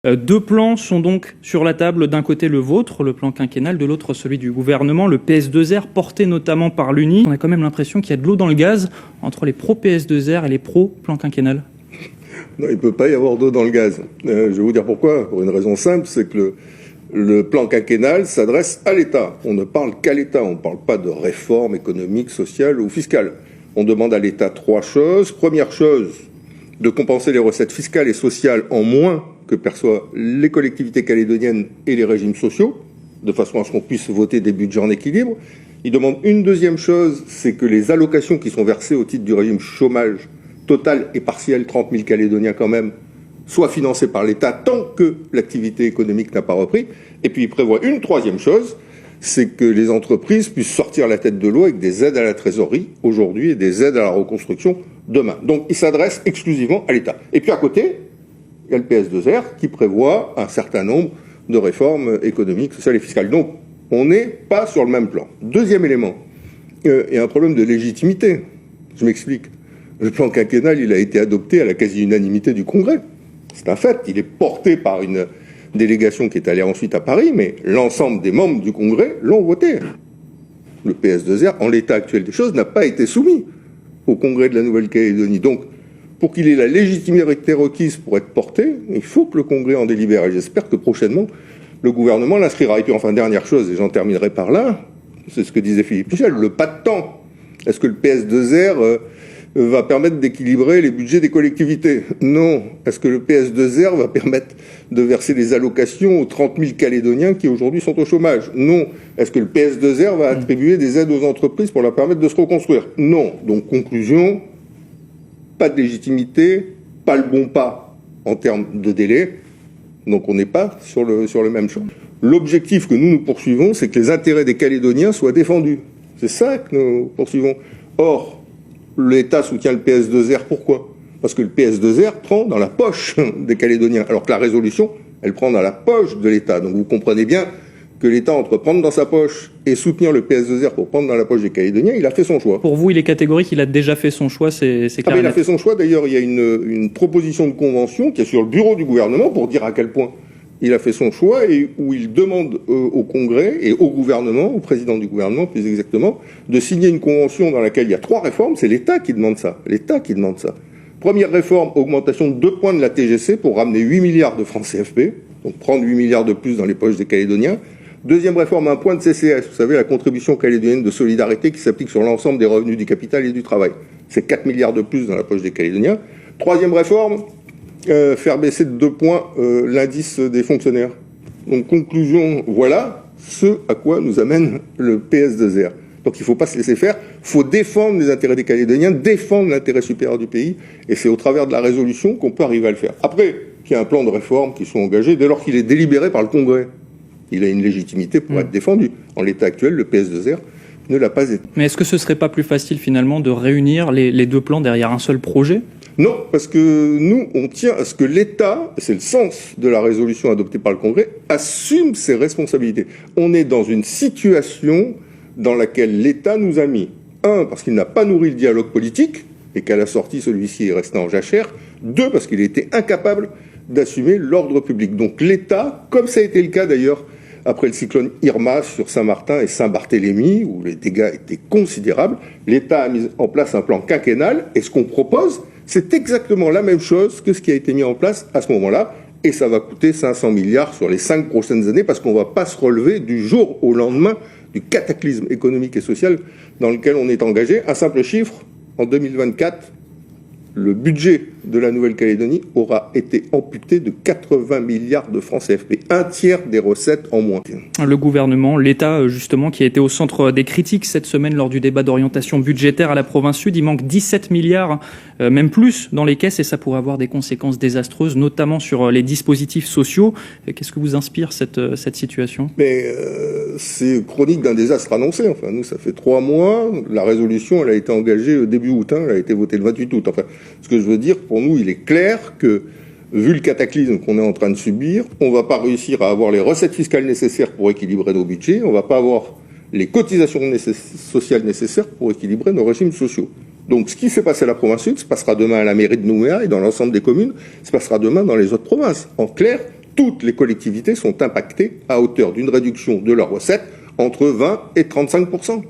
Deux plans sont donc sur la table, d'un côté le vôtre, le plan quinquennal, de l'autre celui du gouvernement, le PS2R, porté notamment par l'UNI. On a quand même l'impression qu'il y a de l'eau dans le gaz entre les pro-PS2R et les pro-plan quinquennal. Non, il ne peut pas y avoir d'eau dans le gaz. Je vais vous dire pourquoi. Pour une raison simple, c'est que le plan quinquennal s'adresse à l'État. On ne parle qu'à l'État, on ne parle pas de réforme économique, sociale ou fiscale. On demande à l'État trois choses. Première chose, de compenser les recettes fiscales et sociales en moins que perçoivent les collectivités calédoniennes et les régimes sociaux, de façon à ce qu'on puisse voter des budgets en équilibre. Il demande une deuxième chose, c'est que les allocations qui sont versées au titre du régime chômage total et partiel, 30 000 Calédoniens quand même, soient financées par l'État tant que l'activité économique n'a pas repris. Et puis il prévoit une troisième chose, c'est que les entreprises puissent sortir la tête de l'eau avec des aides à la trésorerie aujourd'hui et des aides à la reconstruction demain. Donc il s'adresse exclusivement à l'État. Et puis à côté, il y a le PS2R qui prévoit un certain nombre de réformes économiques, sociales et fiscales. Donc, on n'est pas sur le même plan. Deuxième élément, il y a un problème de légitimité. Je m'explique. Le plan quinquennal, il a été adopté à la quasi-unanimité du Congrès. C'est un fait. Il est porté par une délégation qui est allée ensuite à Paris, mais l'ensemble des membres du Congrès l'ont voté. Le PS2R, en l'état actuel des choses, n'a pas été soumis au Congrès de la Nouvelle-Calédonie. Donc, pour qu'il ait la légitimité requise pour être porté, il faut que le Congrès en délibère. Et j'espère que prochainement, le gouvernement l'inscrira. Et puis enfin, dernière chose, et j'en terminerai par là, c'est ce que disait Philippe Michel, le pas de temps. Est-ce que le PS2R va permettre d'équilibrer les budgets des collectivités? Non. Est-ce que le PS2R va permettre de verser des allocations aux 30 000 Calédoniens qui aujourd'hui sont au chômage? Non. Est-ce que le PS2R va attribuer des aides aux entreprises pour leur permettre de se reconstruire? Non. Donc conclusion, pas de légitimité, pas le bon pas en termes de délai, donc on n'est pas sur le même champ. L'objectif que nous poursuivons, c'est que les intérêts des Calédoniens soient défendus. C'est ça que nous poursuivons. Or, l'État soutient le PS2R, pourquoi? Parce que le PS2R prend dans la poche des Calédoniens, alors que la résolution, elle prend dans la poche de l'État. Donc vous comprenez bien que l'État, entre prendre dans sa poche et soutenir le PS2R pour prendre dans la poche des Calédoniens, il a fait son choix. Pour vous, il est catégorique, il a déjà fait son choix, c'est clair. Il a fait son choix. D'ailleurs, il y a une proposition de convention qui est sur le bureau du gouvernement pour dire à quel point il a fait son choix et où il demande au Congrès et au gouvernement, au président du gouvernement plus exactement, de signer une convention dans laquelle il y a trois réformes. C'est l'État qui demande ça. L'État qui demande ça. Première réforme, augmentation de 2 points de la TGC pour ramener 8 milliards de francs CFP, donc prendre 8 milliards de plus dans les poches des Calédoniens. Deuxième réforme, 1 point de CCS, vous savez, la contribution calédonienne de solidarité qui s'applique sur l'ensemble des revenus du capital et du travail. C'est 4 milliards de plus dans la poche des Calédoniens. Troisième réforme, faire baisser de 2 points l'indice des fonctionnaires. Donc conclusion, voilà ce à quoi nous amène le PS2R. Donc il ne faut pas se laisser faire, il faut défendre les intérêts des Calédoniens, défendre l'intérêt supérieur du pays, et c'est au travers de la résolution qu'on peut arriver à le faire. Après, il y a un plan de réforme qui sont engagés dès lors qu'il est délibéré par le Congrès. Il a une légitimité pour être défendu. En l'état actuel, le PS2R ne l'a pas été. Mais est-ce que ce ne serait pas plus facile finalement de réunir les deux plans derrière un seul projet? Non, parce que nous, on tient à ce que l'État, c'est le sens de la résolution adoptée par le Congrès, assume ses responsabilités. On est dans une situation dans laquelle l'État nous a mis, 1, parce qu'il n'a pas nourri le dialogue politique, et qu'à la sortie, celui-ci est resté en jachère, 2, parce qu'il était incapable d'assumer l'ordre public. Donc l'État, comme ça a été le cas d'ailleurs après le cyclone Irma sur Saint-Martin et Saint-Barthélemy, où les dégâts étaient considérables, l'État a mis en place un plan quinquennal, et ce qu'on propose, c'est exactement la même chose que ce qui a été mis en place à ce moment-là, et ça va coûter 500 milliards sur les 5 prochaines années, parce qu'on ne va pas se relever du jour au lendemain du cataclysme économique et social dans lequel on est engagé. Un simple chiffre, en 2024, le budget de la Nouvelle-Calédonie aura été amputé de 80 milliards de francs CFP, un tiers des recettes en moins. Le gouvernement, l'État justement, qui a été au centre des critiques cette semaine lors du débat d'orientation budgétaire à la province sud, il manque 17 milliards, même plus, dans les caisses, et ça pourrait avoir des conséquences désastreuses, notamment sur les dispositifs sociaux. Qu'est-ce que vous inspire cette situation? C'est chronique d'un désastre annoncé. Enfin, nous, ça fait 3 mois. La résolution, elle a été engagée début août. Elle a été votée le 28 août. Enfin, ce que je veux dire, pour nous, il est clair que, vu le cataclysme qu'on est en train de subir, on ne va pas réussir à avoir les recettes fiscales nécessaires pour équilibrer nos budgets, on ne va pas avoir les cotisations sociales nécessaires pour équilibrer nos régimes sociaux. Donc ce qui s'est passé à la province sud se passera demain à la mairie de Nouméa et dans l'ensemble des communes, se passera demain dans les autres provinces. En clair, toutes les collectivités sont impactées à hauteur d'une réduction de leurs recettes entre 20 et 35%.